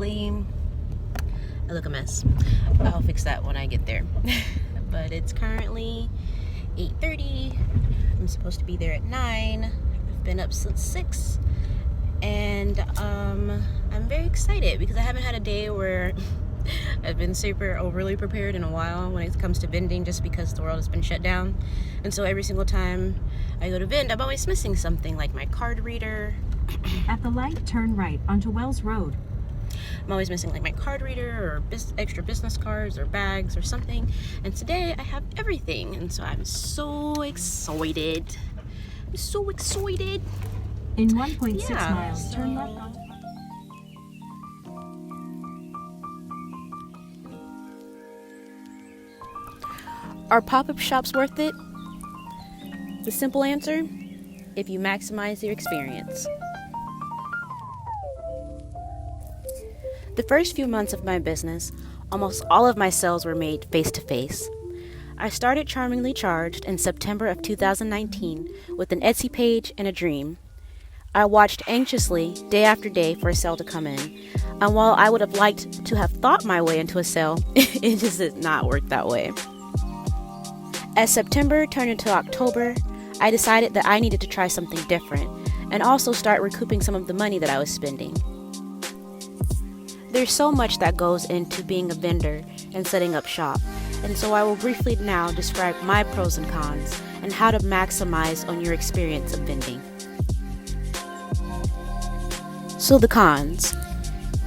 currently, I look a mess. I'll fix that when I get there. But it's currently 8:30. I'm supposed to be there at 9. I've been up since 6. And I'm very excited because I haven't had a day where I've been super overly prepared in a while when it comes to vending, just because the world has been shut down. And so every single time I go to vend, I'm always missing something, like my card reader. At the light, turn right onto Wells Road. I'm always missing like my card reader or extra business cards or bags or something. And today I have everything, and so I'm so excited. I'm so excited. In 1.6 Yeah, miles, turn left onto... Are pop-up shops worth it? The simple answer: if you maximize your experience. The first few months of my business, almost all of my sales were made face-to-face. I started Charmingly Charged in September of 2019 with an Etsy page and a dream. I watched anxiously day after day for a sale to come in, and while I would have liked to have thought my way into a sale, it just did not work that way. As September turned into October, I decided that I needed to try something different and also start recouping some of the money that I was spending. There's so much that goes into being a vendor and setting up shop, and so I will briefly now describe my pros and cons and how to maximize on your experience of vending. So the cons.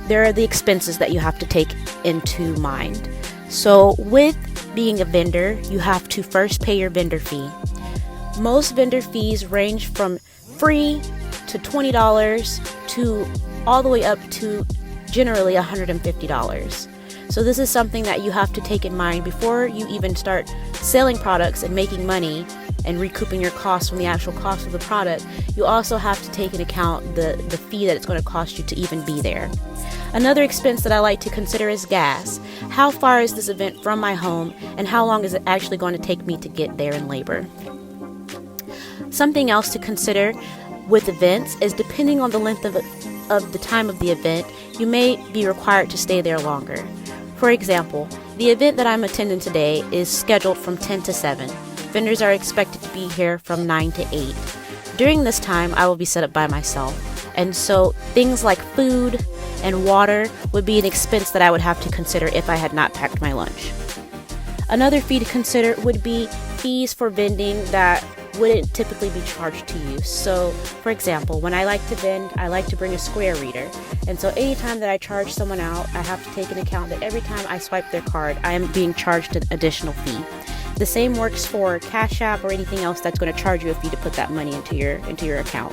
There are the expenses that you have to take into mind. So with being a vendor, you have to first pay your vendor fee. Most vendor fees range from free to $20 to all the way up to generally $150. So this is something that you have to take in mind before you even start selling products and making money and recouping your costs from the actual cost of the product. You also have to take into account the fee that it's going to cost you to even be there. Another expense that I like to consider is gas. How far is this event from my home, and how long is it actually going to take me to get there in labor? Something else to consider with events is, depending on the length of the time of the event, you may be required to stay there longer. For example, the event that I'm attending today is scheduled from 10 to 7. Vendors are expected to be here from 9 to 8. During this time, I will be set up by myself, and so things like food and water would be an expense that I would have to consider if I had not packed my lunch. Another fee to consider would be fees for vending that wouldn't typically be charged to you. So, for example, when I like to vend, I like to bring a square reader. And so anytime that I charge someone out, I have to take into account that every time I swipe their card, I am being charged an additional fee. The same works for Cash App or anything else that's going to charge you a fee to put that money into your account.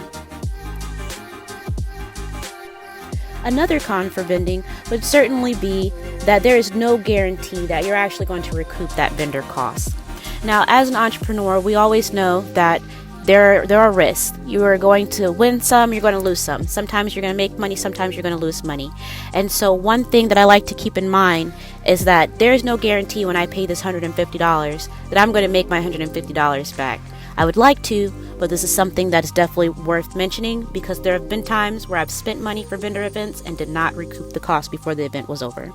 Another con for vending would certainly be that there is no guarantee that you're actually going to recoup that vendor cost. Now, as an entrepreneur, we always know that there are risks. You are going to win some, you're going to lose some. Sometimes you're going to make money, sometimes you're going to lose money. And so one thing that I like to keep in mind is that there's no guarantee when I pay this $150 that I'm going to make my $150 back. I would like to, but this is something that is definitely worth mentioning, because there have been times where I've spent money for vendor events and did not recoup the cost before the event was over.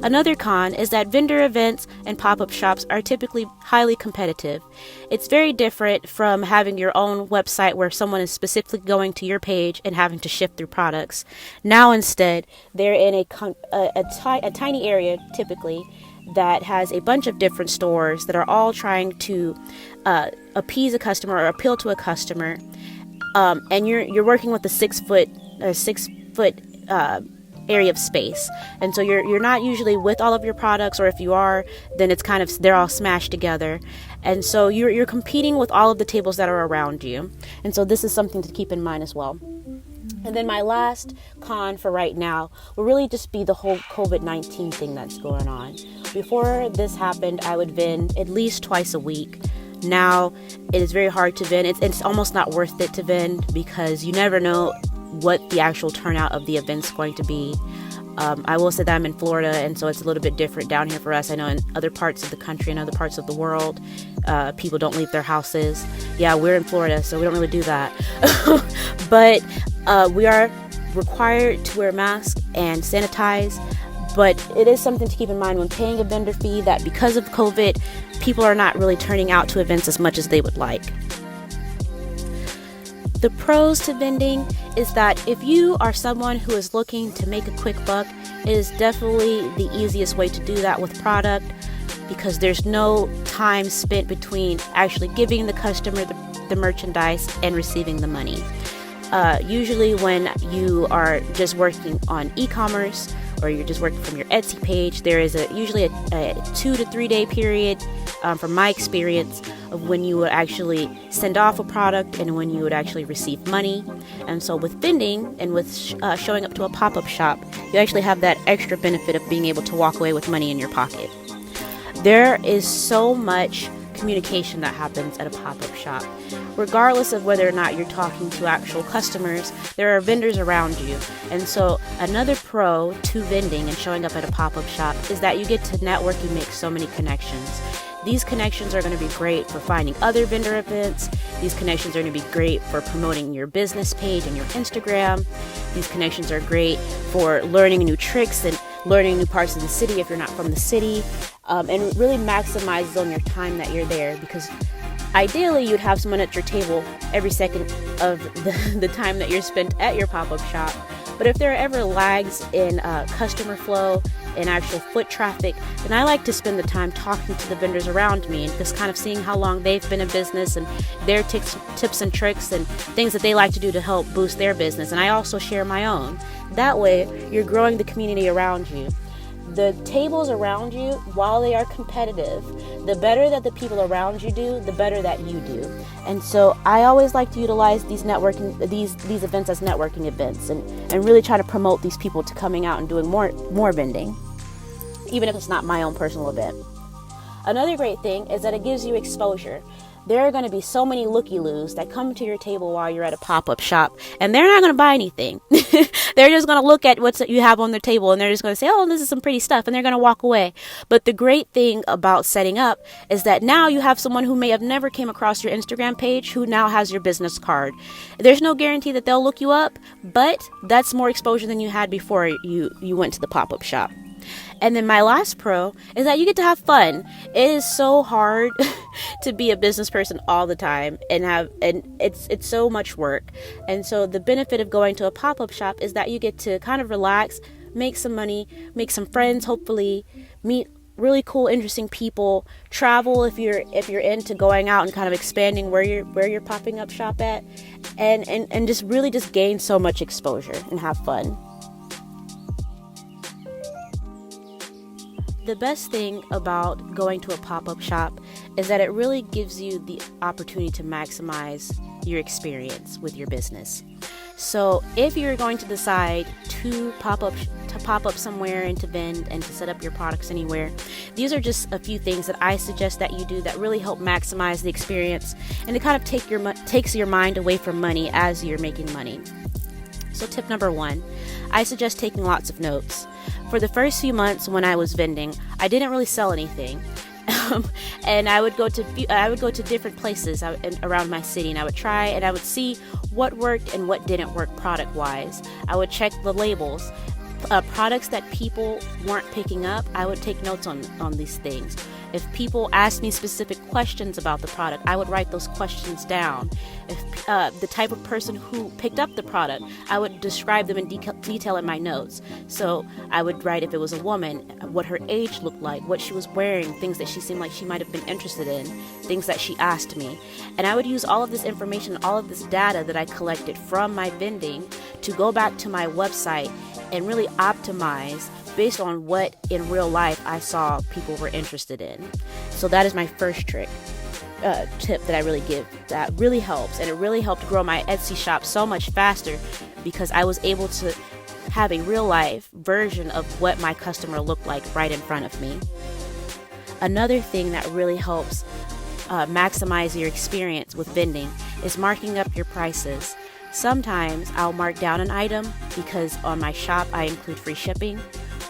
Another con is that vendor events and pop-up shops are typically highly competitive. It's very different from having your own website where someone is specifically going to your page and having to shift through products. Now instead, they're in a tiny area typically that has a bunch of different stores that are all trying to appease a customer or appeal to a customer, and you're working with a 6 foot area of space, and so you're not usually with all of your products, or if you are, then it's kind of, they're all smashed together, and so you're competing with all of the tables that are around you, and so this is something to keep in mind as well. And then my last con for right now will really just be the whole COVID-19 thing that's going on. Before this happened, I would vend at least twice a week. Now it is very hard to vend. It's almost not worth it to vend, because you never know what the actual turnout of the event's going to be. I will say that I'm in Florida, and so it's a little bit different down here for us. I know in other parts of the country and other parts of the world, people don't leave their houses. Yeah, we're in Florida, so we don't really do that. But we're required to wear masks and sanitize, but it is something to keep in mind when paying a vendor fee, that because of COVID, people are not really turning out to events as much as they would like. The pros to vending is that if you are someone who is looking to make a quick buck, it is definitely the easiest way to do that with product, because there's no time spent between actually giving the customer the merchandise and receiving the money. Usually when you are just working on e-commerce, or you're just working from your Etsy page, there is usually a 2 to 3 day period, from my experience, of when you would actually send off a product and when you would actually receive money. And so with vending and with showing up to a pop-up shop, you actually have that extra benefit of being able to walk away with money in your pocket. There is so much communication that happens at a pop-up shop. Regardless of whether or not you're talking to actual customers, there are vendors around you. And so another pro to vending and showing up at a pop-up shop is that you get to network and make so many connections. These connections are going to be great for finding other vendor events. These connections are going to be great for promoting your business page and your Instagram. These connections are great for learning new tricks and learning new parts of the city if you're not from the city, and really maximizes on your time that you're there, because ideally you'd have someone at your table every second of the time that you're spent at your pop-up shop. But if there are ever lags in customer flow and actual foot traffic, then I like to spend the time talking to the vendors around me and just kind of seeing how long they've been in business and their tips and tricks and things that they like to do to help boost their business. And I also share my own. That way, you're growing the community around you. The tables around you, while they are competitive, the better that the people around you do, the better that you do. And so I always like to utilize these events as networking events, and really try to promote these people to coming out and doing more vending, even if it's not my own personal event. Another great thing is that it gives you exposure. There are going to be so many looky-loos that come to your table while you're at a pop-up shop, and they're not going to buy anything. They're just going to look at what you have on their table, and they're just going to say, oh, this is some pretty stuff, and they're going to walk away. But the great thing about setting up is that now you have someone who may have never came across your Instagram page who now has your business card. There's no guarantee that they'll look you up, but that's more exposure than you had before you went to the pop-up shop. And then my last pro is that you get to have fun. It is so hard to be a business person all the time and it's so much work. And so the benefit of going to a pop-up shop is that you get to kind of relax, make some money, make some friends, hopefully meet really cool, interesting people, travel if you're into going out and kind of expanding where you're popping up shop at, and just really just gain so much exposure and have fun. The best thing about going to a pop-up shop is that it really gives you the opportunity to maximize your experience with your business. So if you're going to decide to pop up somewhere and to vend and to set up your products anywhere, these are just a few things that I suggest that you do that really help maximize the experience and to kind of takes your mind away from money as you're making money. So tip number 1, I suggest taking lots of notes. For the first few months when I was vending, I didn't really sell anything. And I would go to different places around my city, and I would try and I would see what worked and what didn't work product wise. I would check the labels. Products that people weren't picking up, I would take notes on these things. If people asked me specific questions about the product, I would write those questions down. If the type of person who picked up the product, I would describe them in detail in my notes. So I would write, if it was a woman, what her age looked like, what she was wearing, things that she seemed like she might have been interested in, things that she asked me. And I would use all of this information, all of this data that I collected from my vending to go back to my website and really optimize based on what in real life I saw people were interested in. So that is my first tip that I really give that really helps, and it really helped grow my Etsy shop so much faster because I was able to have a real life version of what my customer looked like right in front of me. Another thing that really helps maximize your experience with vending is marking up your prices. Sometimes I'll mark down an item because on my shop I include free shipping,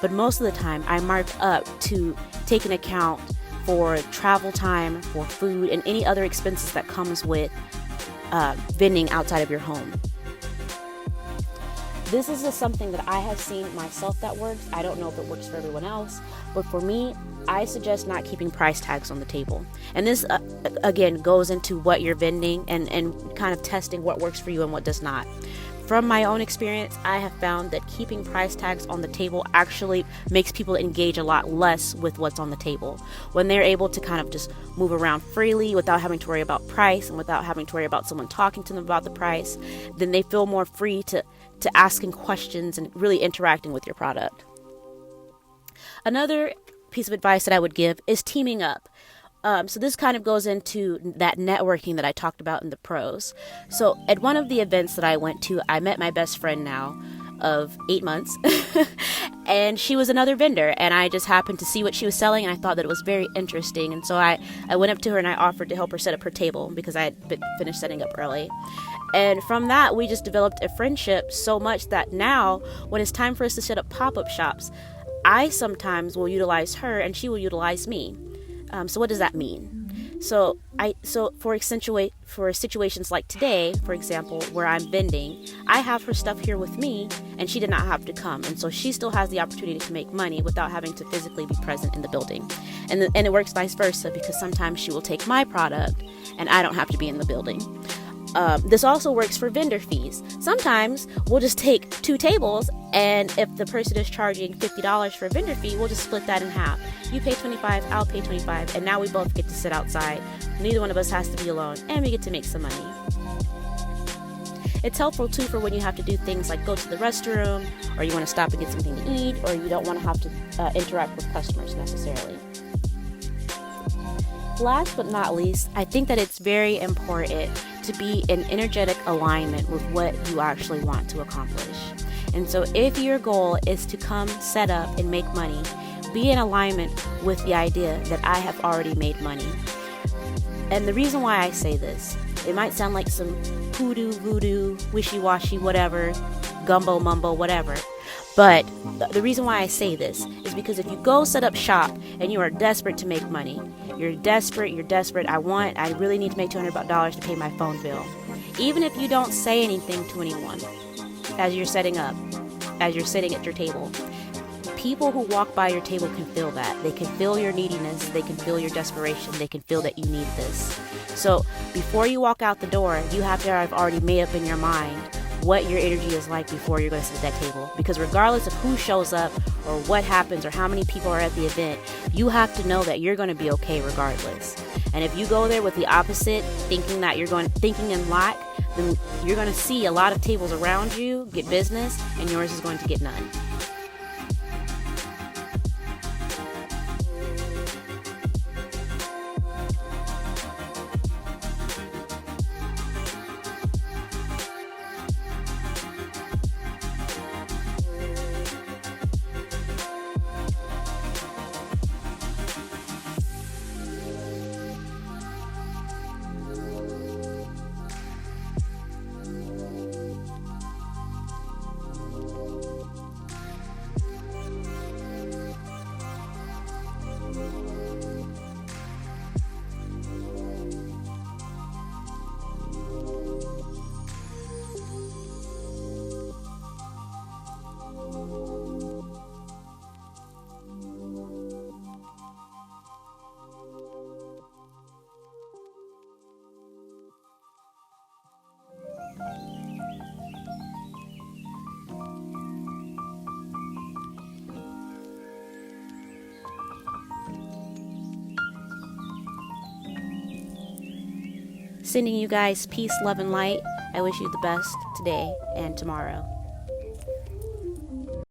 but most of the time I mark up to take an account for travel time, for food, and any other expenses that comes with vending outside of your home. This is just something that I have seen myself that works. I don't know if it works for everyone else, but for me, I suggest not keeping price tags on the table. And this, again, goes into what you're vending and kind of testing what works for you and what does not. From my own experience, I have found that keeping price tags on the table actually makes people engage a lot less with what's on the table. When they're able to kind of just move around freely without having to worry about price and without having to worry about someone talking to them about the price, then they feel more free to asking questions and really interacting with your product. Another piece of advice that I would give is teaming up. So this kind of goes into that networking that I talked about in the pros. So at one of the events that I went to, I met my best friend now of 8 months and she was another vendor, and I just happened to see what she was selling and I thought that it was very interesting, and so I went up to her and I offered to help her set up her table because I had finished setting up early. And from that, we just developed a friendship so much that now when it's time for us to set up pop-up shops, I sometimes will utilize her and she will utilize me. So what does that mean? So for situations like today, for example, where I'm vending, I have her stuff here with me and she did not have to come. And so she still has the opportunity to make money without having to physically be present in the building. And it works vice versa, because sometimes she will take my product and I don't have to be in the building. This also works for vendor fees. Sometimes we'll just take 2 tables, and if the person is charging $50 for a vendor fee, we'll just split that in half. You pay $25, I'll pay $25, and now we both get to sit outside. Neither one of us has to be alone, and we get to make some money. It's helpful too for when you have to do things like go to the restroom, or you want to stop and get something to eat, or you don't want to have to interact with customers necessarily. Last but not least, I think that it's very important to be in energetic alignment with what you actually want to accomplish. And so if your goal is to come set up and make money, be in alignment with the idea that I have already made money. And the reason why I say this, it might sound like some hoodoo, voodoo, wishy-washy, whatever, gumbo, mumbo, whatever. But the reason why I say this is because if you go set up shop and you are desperate to make money, you're desperate, I really need to make $200 to pay my phone bill. Even if you don't say anything to anyone as you're setting up, as you're sitting at your table, people who walk by your table can feel that. They can feel your neediness, they can feel your desperation, they can feel that you need this. So before you walk out the door, you have to have already made up in your mind what your energy is like before you're going to sit at that table. Because regardless of who shows up or what happens or how many people are at the event, you have to know that you're going to be okay regardless. And if you go there with the opposite, thinking in lack, then you're going to see a lot of tables around you get business and yours is going to get none. Sending you guys peace, love, and light. I wish you the best today and tomorrow.